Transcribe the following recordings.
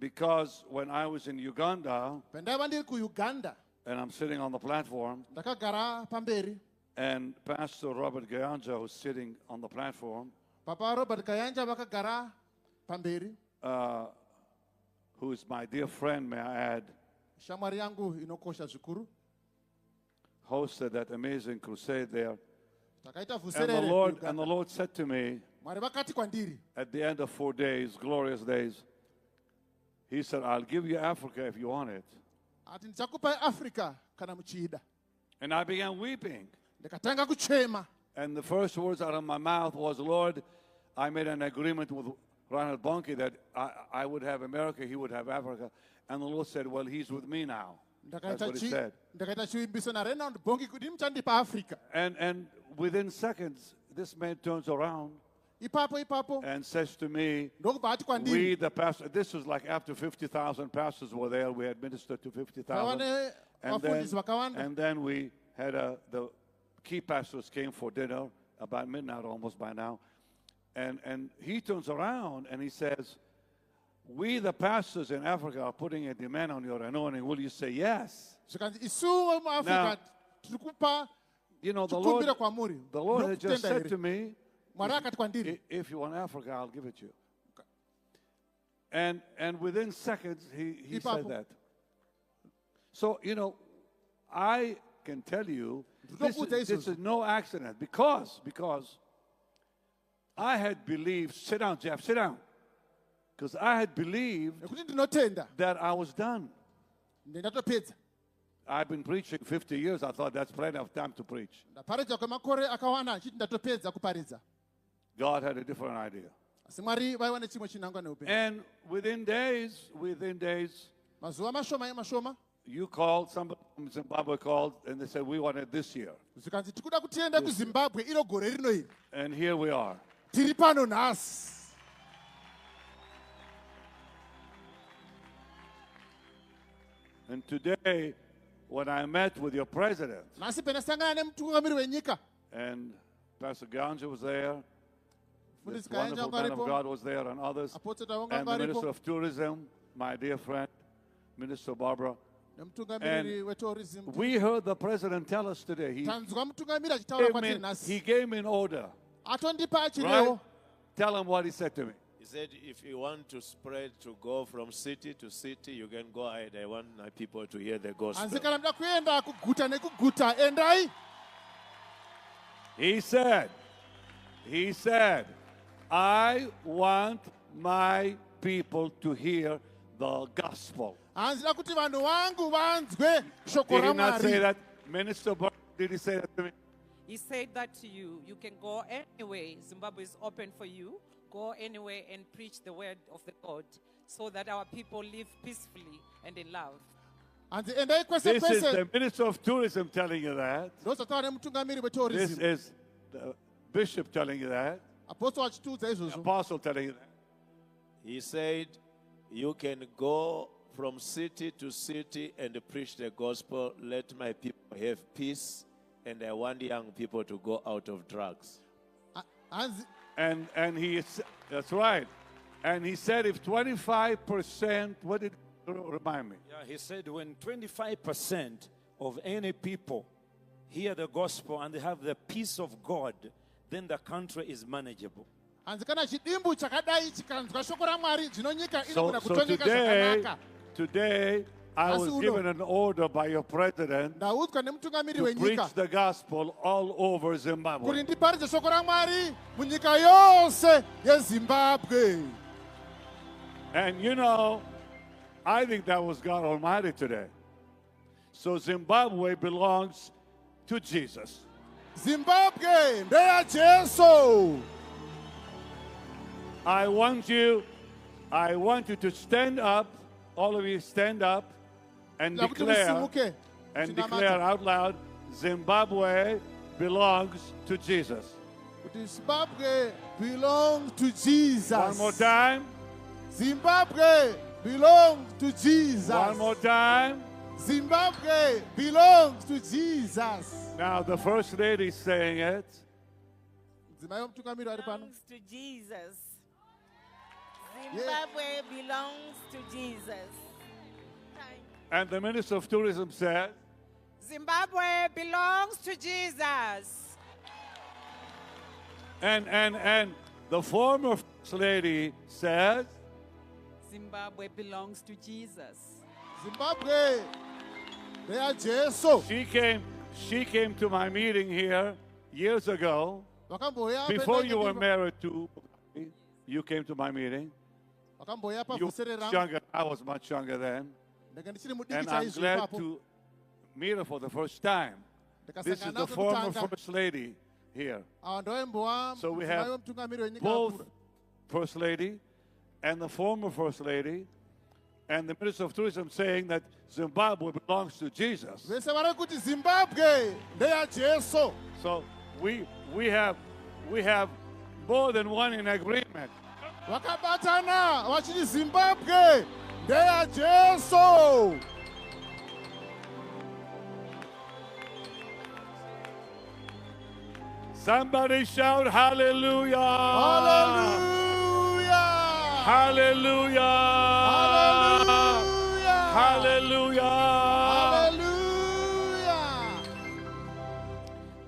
Because when I was in Uganda, Pendava ndiri kuUganda. and I'm sitting on the platform, Ndakagara pamberi. and Pastor Robert Kayanja was sitting on the platform, Papa Robert Kayanja vakagara pamberi. who is my dear friend, may I add, Shamwari yangu inokosha zvikuru. hosted that amazing crusade there. Takaita And vuserere. the Lord said to me Mwari vakati kwandiri. at the end of 4 days, glorious days, He said, I'll give you Africa if you want it. Ati ndichakupa Africa kana muchida. And I began weeping. Ndikatanga kuchema. And the first words out of my mouth was, Lord, I made an agreement with Ronald Bonnke that I would have America, he would have Africa. And the Lord said, well, he's with me now. That's what he said. Ndakaita chiimbiso na Ronald Bonnke kuti muchandipa Africa. And within seconds, this man turns around Ipapo. and says to me, Ndokubati kwandiri. we, the pastor, this was like after 50,000 pastors were there. We had ministered to 50,000. And then we had the key pastors came for dinner about midnight almost by now. And he turns around and he says, we, the pastors in Africa, are putting a demand on your anointing. Will you say yes? Now, you know, the Lord had just said to me, if you want Africa, I'll give it to you. And within seconds, he said that. So, you know, I can tell you, this is no accident. Because I had believed, sit down, Jeff, sit down. Because I had believed that I was done. I've been preaching 50 years. I thought that's plenty of time to preach. God had a different idea. And within days, you called, somebody from Zimbabwe called, and they said, we want it this year. And here we are. And today, when I met with your president, and Pastor Kayanja was there, this wonderful man of God was there, and others, and the Minister of Tourism, my dear friend, Minister Barbara. And we heard the president tell us today, he gave me an order. Right? Tell him what he said to me. He said, if you want to spread, to go from city to city, you can go ahead. I want my people to hear the gospel. He said, I want my people to hear the gospel. Did he not say that? Minister Barbara, did he say that to me? He said that to you. You can go anyway. Zimbabwe is open for you. Go anywhere and preach the word of the Lord so that our people live peacefully and in love. This is the Minister of Tourism telling you that. This is the Bishop telling you that. The Apostle telling you that. He said, you can go from city to city and preach the gospel. Let my people have peace. And I want young people to go out of drugs. And that's right. And he said if 25%, what did it remind me? Yeah, he said when 25% of any people hear the gospel and they have the peace of God, then the country is manageable. So today I was given an order by your president to preach the gospel all over Zimbabwe. And you know, I think that was God Almighty today. So Zimbabwe belongs to Jesus. Zimbabwe, I want you to stand up, all of you stand up, and declare out loud, Zimbabwe belongs to Jesus. Zimbabwe belongs to Jesus. One more time. Zimbabwe belongs to Jesus. One more time. Zimbabwe belongs to Jesus. Now the First Lady is saying it. Belongs to Jesus. Zimbabwe belongs to Jesus. And the Minister of Tourism said, Zimbabwe belongs to Jesus. And the former First Lady says, Zimbabwe belongs to Jesus. Zimbabwe, they are Jesus. She came to my meeting here years ago. Before you were married to me, you came to my meeting. You were younger, I was much younger then. And I'm glad to meet her for the first time. This is the former First Lady here. So we have both First Lady and the former First Lady and the Minister of Tourism saying that Zimbabwe belongs to Jesus. So we have more than one in agreement. Zimbabwe, they are Jesus. Somebody shout hallelujah! Hallelujah! Hallelujah! Hallelujah! Hallelujah!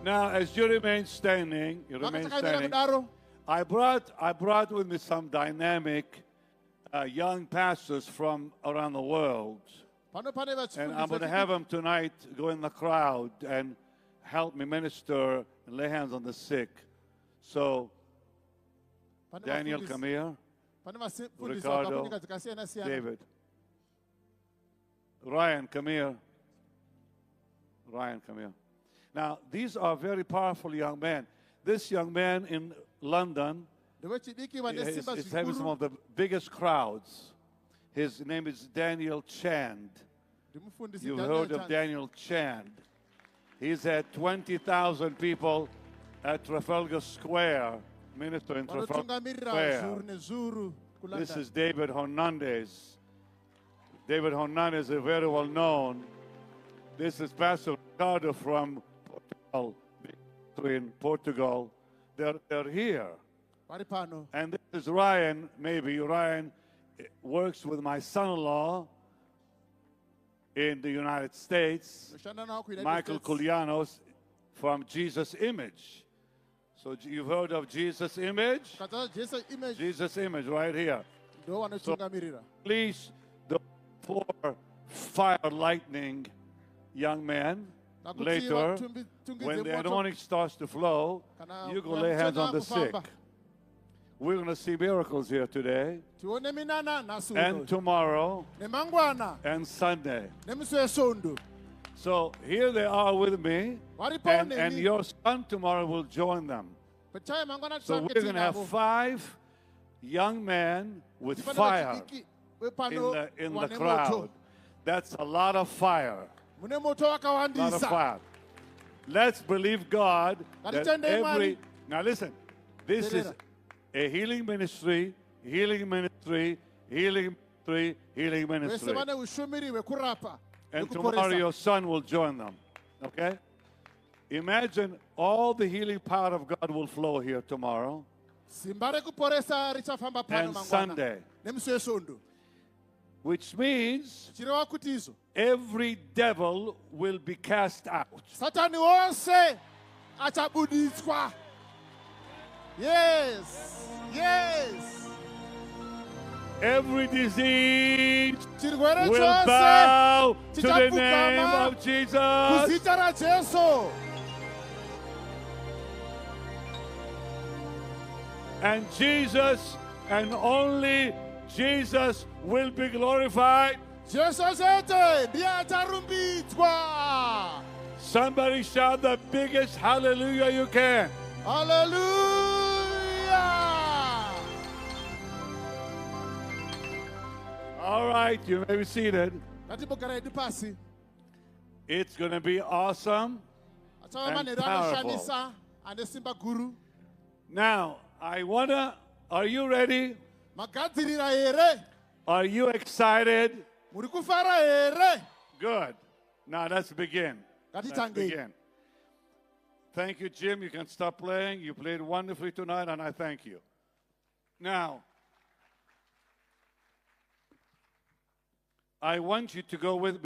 Now, as you remain standing, I brought with me some dynamic young pastors from around the world. And I'm going to have them tonight go in the crowd and help me minister and lay hands on the sick. So, Daniel, come here. Ricardo, David. Ryan, come here. Ryan, come here. Now, these are very powerful young men. This young man in London is having some of the biggest crowds. His name is Daniel Chand. You've heard of Daniel Chand. He's had 20,000 people at Trafalgar Square, ministering in Trafalgar Square. This is David Hernandez. David Hernandez is very well known. This is Pastor Ricardo from Portugal, in Portugal. They're here. And this is Ryan, maybe. Ryan works with my son-in-law in the United States, Michael Koulianos from Jesus Image. So you've heard of Jesus Image? Jesus Image right here. So please, the 4 fire lightning young men, later, when the anointing starts to flow, you go lay hands on the sick. We're going to see miracles here today, and tomorrow, and Sunday. So here they are with me, and your son tomorrow will join them. So we're going to have 5 young men with fire in the crowd. That's a lot of fire. A lot of fire. Let's believe God that every... Now listen, this is a healing ministry, healing ministry, healing ministry, healing ministry. And tomorrow your son will join them. Okay? Imagine all the healing power of God will flow here tomorrow and Sunday. Which means every devil will be cast out. Yes. Yes. Every disease will bow to the name of Jesus. And Jesus, and only Jesus, will be glorified. Somebody shout the biggest hallelujah you can. Hallelujah! All right, you may be seated. It's going to be awesome and powerful. Now, are you ready? Are you excited? Good. Now let's begin. Let's begin. Thank you, Jim. You can stop playing. You played wonderfully tonight, and I thank you. Now, I want you to go with me.